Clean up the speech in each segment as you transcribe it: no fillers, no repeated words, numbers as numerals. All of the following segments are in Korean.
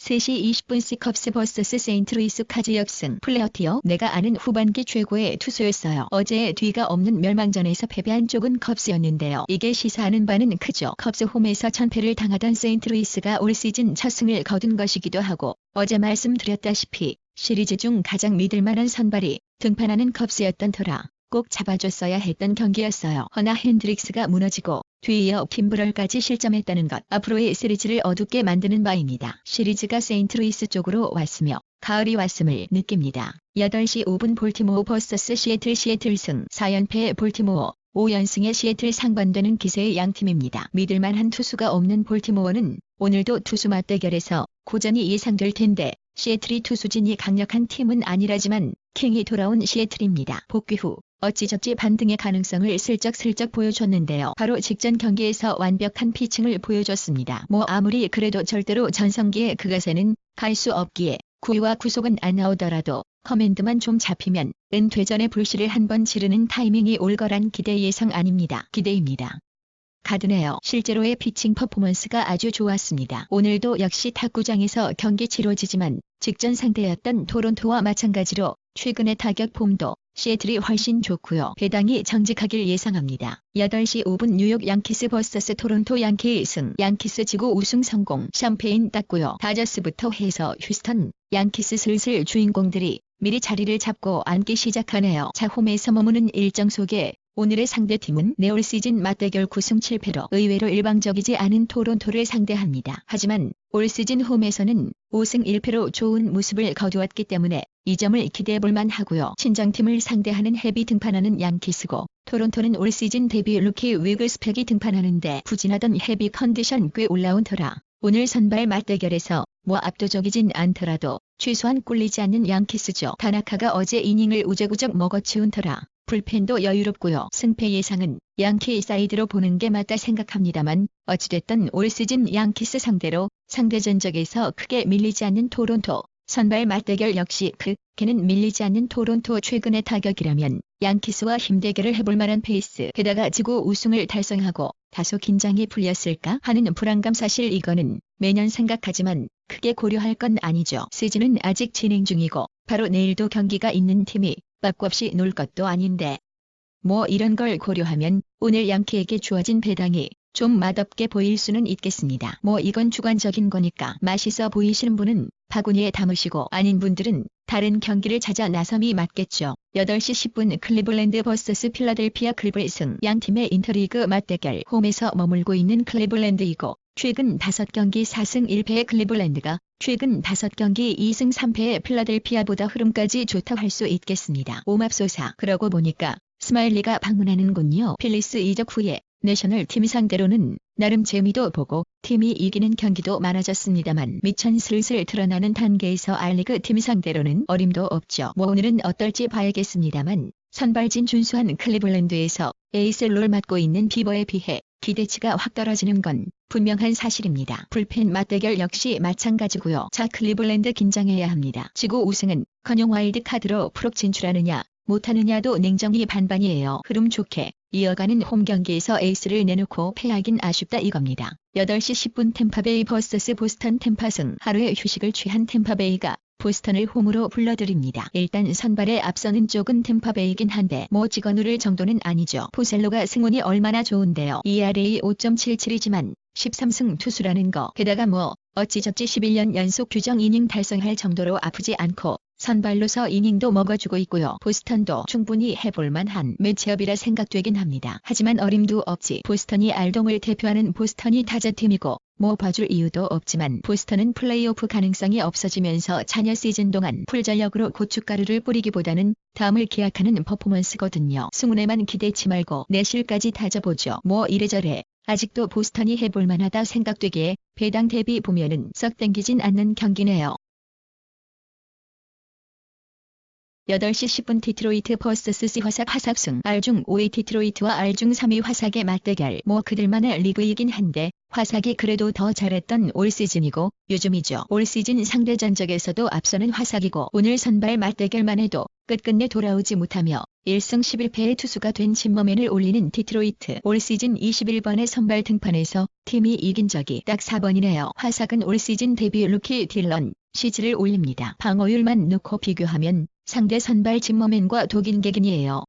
3시 20분 컵스 vs 세인트루이스 카즈 역승. 플레어티어. 내가 아는 후반기 최고의 투수였어요. 어제 뒤가 없는 멸망전에서 패배한 쪽은 컵스였는데요. 이게 시사하는 바는 크죠. 컵스 홈에서 전패를 당하던 세인트루이스가 올 시즌 첫 승을 거둔 것이기도 하고, 어제 말씀드렸다시피 시리즈 중 가장 믿을만한 선발이 등판하는 컵스였던 터라 꼭 잡아줬어야 했던 경기였어요. 허나 핸드릭스가 무너지고 뒤이어 김브럴까지 실점했다는 것, 앞으로의 시리즈를 어둡게 만드는 바입니다. 시리즈가 세인트루이스 쪽으로 왔으며 가을이 왔음을 느낍니다. 8시 5분 볼티모어 vs 시애틀 승. 4연패의 볼티모어, 5연승의 시애틀 상반되는 기세의 양팀입니다. 믿을만한 투수가 없는 볼티모어는 오늘도 투수 맞대결에서 고전이 예상될 텐데, 시애틀이 투수진이 강력한 팀은 아니라지만 킹이 돌아온 시애틀입니다. 복귀 후 어찌저찌 반등의 가능성을 슬쩍슬쩍 보여줬는데요. 바로 직전 경기에서 완벽한 피칭을 보여줬습니다. 아무리 그래도 절대로 전성기의 그 가세는 갈 수 없기에 9위와 구속은 안 나오더라도 커맨드만 좀 잡히면 은퇴전의 불씨를 한번 지르는 타이밍이 올 거란 기대 예상 아닙니다. 기대입니다. 가드네요. 실제로의 피칭 퍼포먼스가 아주 좋았습니다. 오늘도 역시 탁구장에서 경기 치러지지만 직전 상대였던 토론토와 마찬가지로 최근의 타격 폼도 시애틀이 훨씬 좋고요. 배당이 정직하길 예상합니다. 8시 5분 뉴욕 양키스 vs 토론토 양키 승. 양키스 지구 우승 성공. 샴페인 땄고요. 다저스부터 해서 휴스턴, 양키스 슬슬 주인공들이 미리 자리를 잡고 앉기 시작하네요. 자, 홈에서 머무는 일정 속에 오늘의 상대팀은 올 시즌 맞대결 9승 7패로 의외로 일방적이지 않은 토론토를 상대합니다. 하지만 올 시즌 홈에서는 5승 1패로 좋은 모습을 거두었기 때문에 이 점을 기대해볼만 하고요. 친정팀을 상대하는 헤비 등판하는 양키스고, 토론토는 올 시즌 데뷔 루키 위글스펙이 등판하는데 부진하던 헤비 컨디션 꽤 올라온 터라 오늘 선발 맞대결에서 압도적이진 않더라도 최소한 꿀리지 않는 양키스죠. 다나카가 어제 이닝을 우적우적 먹어치운 터라 불펜도 여유롭고요. 승패 예상은 양키 사이드로 보는 게 맞다 생각합니다만, 어찌됐든 올 시즌 양키스 상대로 상대 전적에서 크게 밀리지 않는 토론토. 선발 맞대결 역시 크게는 밀리지 않는 토론토. 최근의 타격이라면 양키스와 힘대결을 해볼 만한 페이스. 게다가 지구 우승을 달성하고 다소 긴장이 풀렸을까 하는 불안감. 사실 이거는 매년 생각하지만 크게 고려할 건 아니죠. 시즌은 아직 진행 중이고 바로 내일도 경기가 있는 팀이 빠꾸 없이 놀 것도 아닌데 이런 걸 고려하면 오늘 양키에게 주어진 배당이 좀 맛없게 보일 수는 있겠습니다. 이건 주관적인 거니까 맛있어 보이시는 분은 바구니에 담으시고 아닌 분들은 다른 경기를 찾아 나섬이 맞겠죠. 8시 10분 클리블랜드 vs 필라델피아 클리블 승. 양팀의 인터리그 맞대결. 홈에서 머물고 있는 클리블랜드이고 최근 5경기 4승 1패의 클리블랜드가 최근 5경기 2승 3패의 필라델피아보다 흐름까지 좋다고 할 수 있겠습니다. 오맙소사. 그러고 보니까 스마일리가 방문하는군요. 필리스 이적 후에 내셔널 팀 상대로는 나름 재미도 보고 팀이 이기는 경기도 많아졌습니다만 미천 슬슬 드러나는 단계에서 알리그 팀 상대로는 어림도 없죠. 오늘은 어떨지 봐야겠습니다만 선발진 준수한 클리블랜드에서 에이스를 맡고 있는 비버에 비해 기대치가 확 떨어지는 건 분명한 사실입니다. 불펜 맞대결 역시 마찬가지고요. 자, 클리블랜드 긴장해야 합니다. 지구 우승은 커녕 와일드카드로 프로 진출하느냐 못하느냐도 냉정히 반반이에요. 흐름 좋게 이어가는 홈 경기에서 에이스를 내놓고 패하긴 아쉽다 이겁니다. 8시 10분 템파베이 vs 보스턴. 템파 승. 하루의 휴식을 취한 템파베이가 보스턴을 홈으로 불러들입니다. 일단 선발에 앞서는 쪽은 템파베이긴 한데 찍어 누를 정도는 아니죠. 포셀로가 승운이 얼마나 좋은데요. ERA 5.77이지만 13승 투수라는 거. 게다가 어찌저찌 11년 연속 규정 이닝 달성할 정도로 아프지 않고 선발로서 이닝도 먹어주고 있고요. 보스턴도 충분히 해볼만한 매치업이라 생각되긴 합니다. 하지만 어림도 없지. 보스턴이 알동을 대표하는 보스턴이 타자팀이고 봐줄 이유도 없지만 보스턴은 플레이오프 가능성이 없어지면서 잔여 시즌 동안 풀전력으로 고춧가루를 뿌리기보다는 다음을 기약하는 퍼포먼스거든요. 승운에만 기대치 말고 내실까지 다져보죠. 이래저래 아직도 보스턴이 해볼만하다 생각되기에 배당 대비 보면은 썩 땡기진 않는 경기네요. 8시 10분 디트로이트 vs C 화삭 승. R중 5위 디트로이트와 R중 3위 화삭의 맞대결. 그들만의 리그이긴 한데 화삭이 그래도 더 잘했던 올 시즌이고 요즘이죠. 올 시즌 상대 전적에서도 앞서는 화삭이고 오늘 선발 맞대결만 해도 끝끝내 돌아오지 못하며 1승 11패의 투수가 된 짐머맨을 올리는 디트로이트. 올 시즌 21번의 선발 등판에서 팀이 이긴 적이 딱 4번이네요. 화삭은 올 시즌 데뷔 루키 딜런 시즈를 올립니다. 방어율만 놓고 비교하면 상대 선발 짐머맨과 독인객인이에요.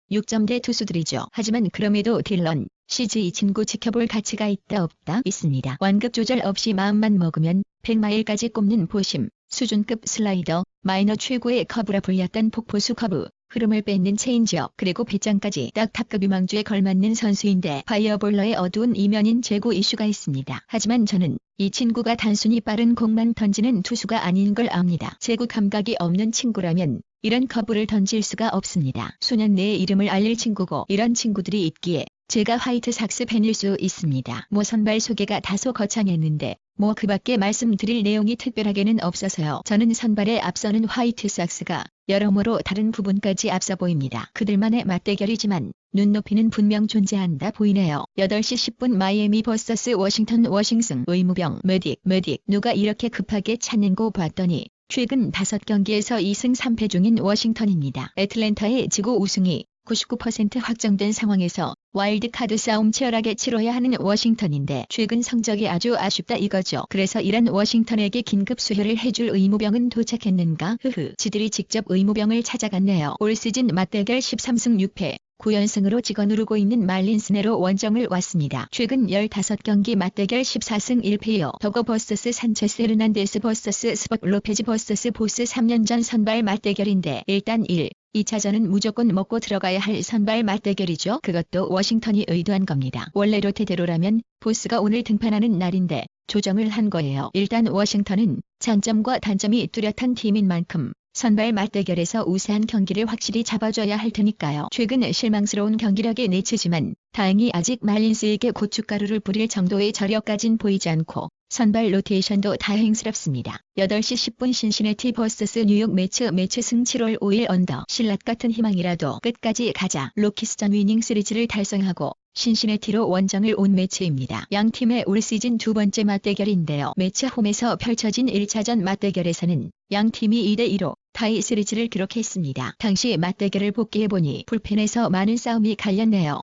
6점대 투수들이죠. 하지만 그럼에도 딜런, 시즈 이 친구 지켜볼 가치가 있다 없다 있습니다. 완급 조절 없이 마음만 먹으면 100마일까지 꼽는 보심, 수준급 슬라이더, 마이너 최고의 커브라 불렸던 폭포수 커브, 흐름을 뺏는 체인지업, 그리고 배짱까지 딱 탑급 유망주에 걸맞는 선수인데 파이어볼러의 어두운 이면인 재고 이슈가 있습니다. 하지만 저는 이 친구가 단순히 빠른 공만 던지는 투수가 아닌 걸 압니다. 재고 감각이 없는 친구라면 이런 커브를 던질 수가 없습니다. 수년 내에 이름을 알릴 친구고 이런 친구들이 있기에 제가 화이트삭스 팬일 수 있습니다. 선발 소개가 다소 거창했는데 그 밖에 말씀드릴 내용이 특별하게는 없어서요. 저는 선발에 앞서는 화이트삭스가 여러모로 다른 부분까지 앞서 보입니다. 그들만의 맞대결이지만 눈높이는 분명 존재한다 보이네요. 8시 10분 마이애미 vs 워싱턴. 워싱승 의무병 메딕 누가 이렇게 급하게 찾는고 봤더니 최근 5경기에서 2승 3패 중인 워싱턴입니다. 애틀랜타의 지구 우승이 99% 확정된 상황에서 와일드카드 싸움 치열하게 치러야 하는 워싱턴인데 최근 성적이 아주 아쉽다 이거죠. 그래서 이런 워싱턴에게 긴급 수혈을 해줄 의무병은 도착했는가? 지들이 직접 의무병을 찾아갔네요. 올 시즌 맞대결 13승 6패. 9연승으로 찍어 누르고 있는 말린스네로 원정을 왔습니다. 최근 15경기 맞대결 14승 1패요. 더거 vs 산체스 헤르난데스 vs 스벅 로페즈 vs 보스. 3년 전 선발 맞대결인데 일단 2차전은 무조건 먹고 들어가야 할 선발 맞대결이죠. 그것도 워싱턴이 의도한 겁니다. 원래 롯데대로라면 보스가 오늘 등판하는 날인데 조정을 한 거예요. 일단 워싱턴은 장점과 단점이 뚜렷한 팀인 만큼 선발 맞대결에서 우세한 경기를 확실히 잡아줘야 할 테니까요. 최근 실망스러운 경기력에 내치지만 다행히 아직 말린스에게 고춧가루를 뿌릴 정도의 저력까진 보이지 않고 선발 로테이션도 다행스럽습니다. 8시 10분 신시내티 vs 뉴욕 매치 승 7월 5일 언더. 신라 같은 희망이라도 끝까지 가자. 로키스전 위닝 시리즈를 달성하고 신시내티로 원정을 온 매치입니다. 양 팀의 올 시즌 두 번째 맞대결인데요. 매치 홈에서 펼쳐진 1차전 맞대결에서는 양 팀이 2대2로 타이 시리즈를 기록했습니다. 당시 맞대결을 복귀해보니 불펜에서 많은 싸움이 갈렸네요.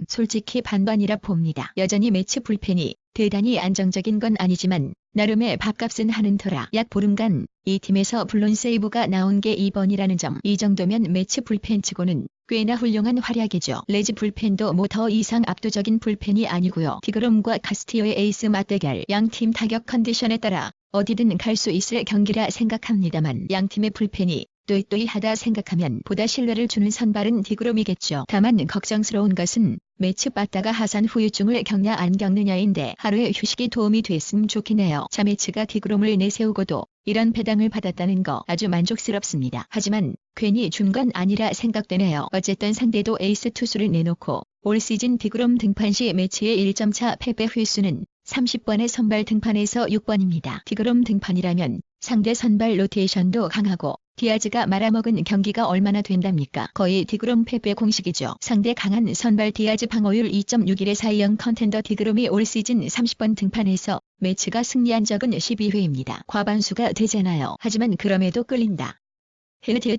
솔직히 반반이라 봅니다. 여전히 매치 불펜이 대단히 안정적인 건 아니지만 나름의 밥값은 하는 터라 약 보름간 이 팀에서 불론 세이브가 나온 게 2번이라는 점. 이 정도면 매치 불펜치고는 꽤나 훌륭한 활약이죠. 레즈 불펜도 더 이상 압도적인 불펜이 아니고요. 디그롬과 카스티오의 에이스 맞대결. 양팀 타격 컨디션에 따라 어디든 갈 수 있을 경기라 생각합니다만 양팀의 불펜이 또이또이하다 생각하면 보다 신뢰를 주는 선발은 디그롬이겠죠. 다만 걱정스러운 것은 매치 빠따가 하산 후유증을 겪냐 안 겪느냐인데 하루의 휴식이 도움이 됐으면 좋겠네요. 자매치가 디그롬을 내세우고도 이런 배당을 받았다는 거 아주 만족스럽습니다. 하지만 괜히 준 건 아니라 생각되네요. 어쨌든 상대도 에이스 투수를 내놓고 올 시즌 디그롬 등판 시 매치의 1점차 패배 횟수는 30번의 선발 등판에서 6번입니다. 디그롬 등판이라면 상대 선발 로테이션도 강하고 디아즈가 말아먹은 경기가 얼마나 된답니까? 거의 디그롬 패배 공식이죠. 상대 강한 선발 디아즈 방어율 2.61의 사이영 컨텐더 디그롬이 올 시즌 30번 등판에서 매치가 승리한 적은 12회입니다. 과반수가 되잖아요. 하지만 그럼에도 끌린다.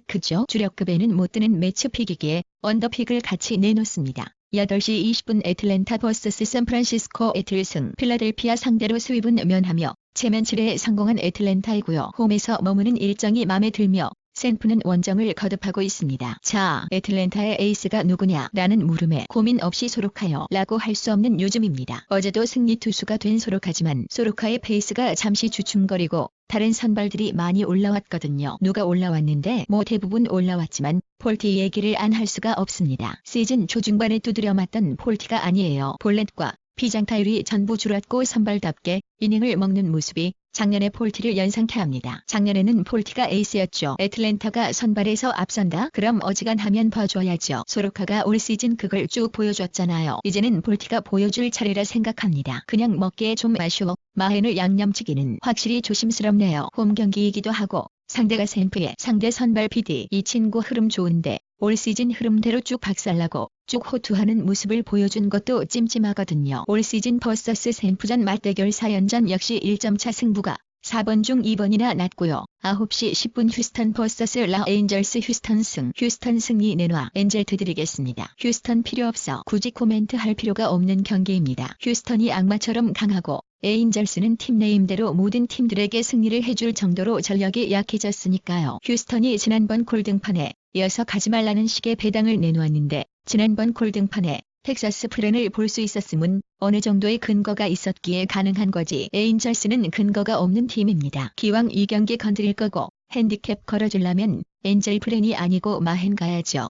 그죠? 주력급에는 못 드는 매치픽이기에 언더픽을 같이 내놓습니다. 8시 20분 애틀랜타 vs 샌프란시스코. 애틀승. 필라델피아 상대로 스윕은 면하며 체면 7회에 성공한 애틀랜타이고요. 홈에서 머무는 일정이 마음에 들며 샌프는 원정을 거듭하고 있습니다. 자, 애틀랜타의 에이스가 누구냐? 라는 물음에 고민 없이 소로카요 라고 할 수 없는 요즘입니다. 어제도 승리 투수가 된 소로카지만 소로카의 페이스가 잠시 주춤거리고 다른 선발들이 많이 올라왔거든요. 누가 올라왔는데 대부분 올라왔지만 폴티 얘기를 안 할 수가 없습니다. 시즌 초중반에 두드려 맞던 폴티가 아니에요. 볼넷과 피장타율이 전부 줄었고 선발답게 이닝을 먹는 모습이 작년의 폴티를 연상케 합니다. 작년에는 폴티가 에이스였죠. 애틀랜타가 선발에서 앞선다? 그럼 어지간하면 봐줘야죠. 소로카가 올 시즌 그걸 쭉 보여줬잖아요. 이제는 폴티가 보여줄 차례라 생각합니다. 그냥 먹기에 좀 아쉬워. 마헨을 양념치기는 확실히 조심스럽네요. 홈 경기이기도 하고 상대가 샌프의 상대 선발 PD. 이 친구 흐름 좋은데 올 시즌 흐름대로 쭉 박살나고 쭉 호투하는 모습을 보여준 것도 찜찜하거든요. 올 시즌 vs 샌프전 맞대결 4연전 역시 1점차 승부가 4번 중 2번이나 낮고요. 9시 10분 휴스턴 vs 라에인절스 휴스턴 승. 휴스턴 승리 내놔. 엔젤 드리겠습니다. 휴스턴 필요 없어. 굳이 코멘트 할 필요가 없는 경기입니다. 휴스턴이 악마처럼 강하고 에인절스는 팀 네임대로 모든 팀들에게 승리를 해줄 정도로 전력이 약해졌으니까요. 휴스턴이 지난번 골등판에 이어서 가지 말라는 식의 배당을 내놓았는데 지난번 골등판에 텍사스 프랜을 볼 수 있었음은 어느 정도의 근거가 있었기에 가능한 거지. 에인절스는 근거가 없는 팀입니다. 기왕 이 경기 건드릴 거고 핸디캡 걸어주려면 엔젤 프랜이 아니고 마헨 가야죠.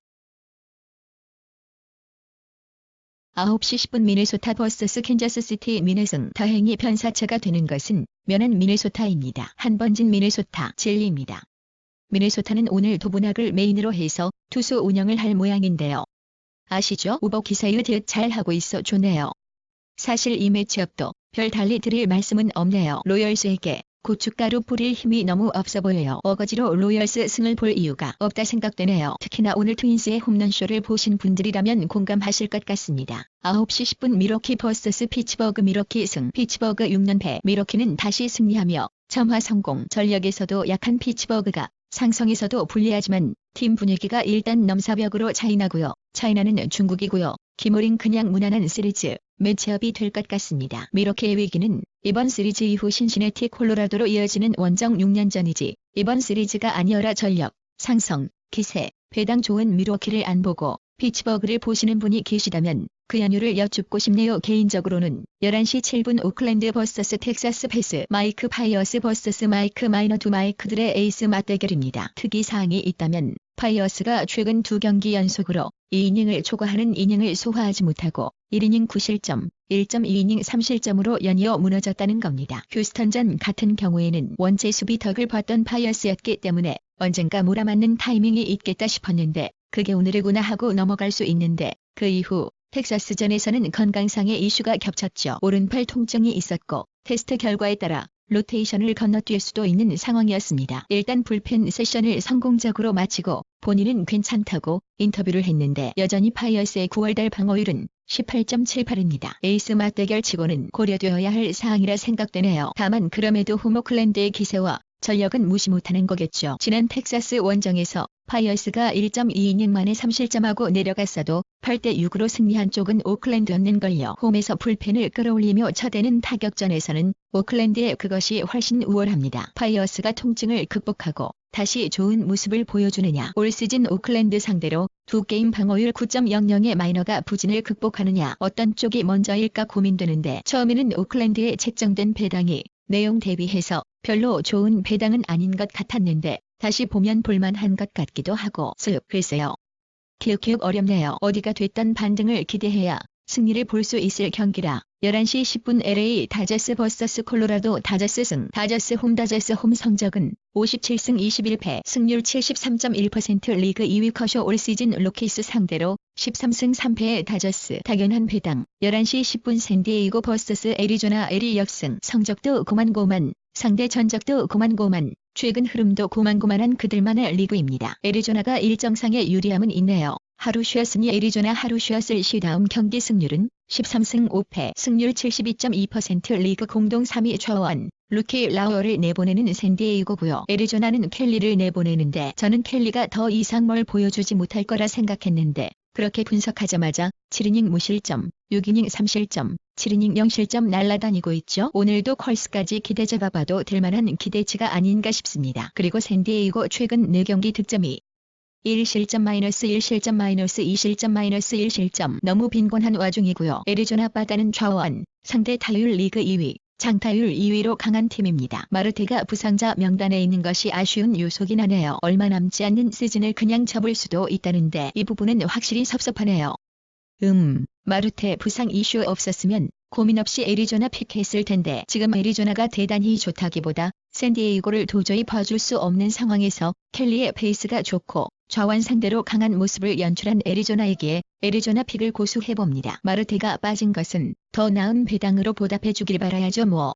9시 10분 미네소타 vs 캔자스시티 미네승. 다행히 편사차가 되는 것은 면한 미네소타입니다. 한 번 진 미네소타 진리입니다. 미네소타는 오늘 도분학을 메인으로 해서 투수 운영을 할 모양인데요. 아시죠? 우버 기사유 듯 잘하고 있어 좋네요. 사실 이 매치업도 별 달리 드릴 말씀은 없네요. 로열스에게 고춧가루 뿌릴 힘이 너무 없어 보여요. 어거지로 로열스 승을 볼 이유가 없다 생각되네요. 특히나 오늘 트윈스의 홈런쇼를 보신 분들이라면 공감하실 것 같습니다. 9시 10분 미러키 vs 피츠버그. 미러키 승. 피츠버그 6연패. 미러키는 다시 승리하며 점화 성공. 전력에서도 약한 피츠버그가 상성에서도 불리하지만 팀 분위기가 일단 넘사벽으로 차이나고요. 차이나는 중국이고요. 김우린 그냥 무난한 시리즈 매치업이 될 것 같습니다. 미러키의 위기는 이번 시리즈 이후 신시내티 콜로라도로 이어지는 원정 6년 전이지 이번 시리즈가 아니어라. 전력, 상성, 기세, 배당 좋은 미러키를 안 보고 피츠버그를 보시는 분이 계시다면 그 연유를 여쭙고 싶네요. 개인적으로는 11시 7분 오클랜드 vs 텍사스 패스. 마이크 파이어스 vs 마이크 마이너. 두 마이크들의 에이스 맞대결입니다. 특이사항이 있다면 파이어스가 최근 2경기 연속으로 2이닝을 초과하는 이닝을 소화하지 못하고 1이닝 9실점, 1.2이닝 3실점으로 연이어 무너졌다는 겁니다. 휴스턴전 같은 경우에는 원체 수비 덕을 봤던 파이어스였기 때문에 언젠가 몰아맞는 타이밍이 있겠다 싶었는데 그게 오늘이구나 하고 넘어갈 수 있는데 그 이후 텍사스전에서는 건강상의 이슈가 겹쳤죠. 오른팔 통증이 있었고 테스트 결과에 따라 로테이션을 건너뛸 수도 있는 상황이었습니다. 일단 불펜 세션을 성공적으로 마치고 본인은 괜찮다고 인터뷰를 했는데 여전히 파이어스의 9월달 방어율은 18.78입니다. 에이스 맞대결 치고는 고려되어야 할 사항이라 생각되네요. 다만 그럼에도 홈오클랜드의 기세와 전력은 무시 못하는 거겠죠. 지난 텍사스 원정에서 파이어스가 1.2이닝 만에 3실점하고 내려갔어도 8대6으로 승리한 쪽은 오클랜드였는걸요. 홈에서 불펜을 끌어올리며 쳐대는 타격전에서는 오클랜드의 그것이 훨씬 우월합니다. 파이어스가 통증을 극복하고 다시 좋은 모습을 보여주느냐. 올 시즌 오클랜드 상대로 2게임 방어율 9.00의 마이너가 부진을 극복하느냐. 어떤 쪽이 먼저일까 고민되는데 처음에는 오클랜드에 책정된 배당이 내용 대비해서 별로 좋은 배당은 아닌 것 같았는데 다시 보면 볼만한 것 같기도 하고 글쎄요. 기억기억 어렵네요. 어디가 됐던 반등을 기대해야 승리를 볼 수 있을 경기라. 11시 10분 LA 다저스 vs 콜로라도. 다저스 승. 다저스 홈 성적은 57승 21패 승률 73.1%. 리그 2위 커쇼. 올 시즌 로키스 상대로 13승 3패의 다저스. 당연한 배당. 11시 10분 샌디에이고 vs 애리조나. LA 역승. 성적도 고만고만. 상대 전적도 고만고만. 최근 흐름도 고만고만한 그들만의 리그입니다. 애리조나가 일정상의 유리함은 있네요. 하루 쉬었으니 애리조나 하루 쉬었을 시 다음 경기 승률은 13승 5패 승률 72.2%. 리그 공동 3위 좌원 루키 라우어를 내보내는 샌디에이고고요. 애리조나는 켈리를 내보내는데 저는 켈리가 더 이상 뭘 보여주지 못할 거라 생각했는데 그렇게 분석하자마자 7이닝 무실점, 6이닝 3실점, 7이닝 0실점 날아다니고 있죠. 오늘도 컬스까지 기대 잡아봐도 될만한 기대치가 아닌가 싶습니다. 그리고 샌디에이고 최근 4경기 득점이 1실점 마이너스 1실점 마이너스 2실점 마이너스 1실점. 너무 빈곤한 와중이고요. 애리조나 바다는 좌원, 상대 타율 리그 2위, 장타율 2위로 강한 팀입니다. 마르테가 부상자 명단에 있는 것이 아쉬운 요소긴 하네요. 얼마 남지 않는 시즌을 그냥 접을 수도 있다는데 이 부분은 확실히 섭섭하네요. 마르테 부상 이슈 없었으면 고민 없이 애리조나 픽했을 텐데 지금 애리조나가 대단히 좋다기보다 샌디에이고를 도저히 봐줄 수 없는 상황에서 켈리의 페이스가 좋고 좌완 상대로 강한 모습을 연출한 애리조나에게 애리조나 픽을 고수해봅니다. 마르테가 빠진 것은 더 나은 배당으로 보답해주길 바라야죠 뭐.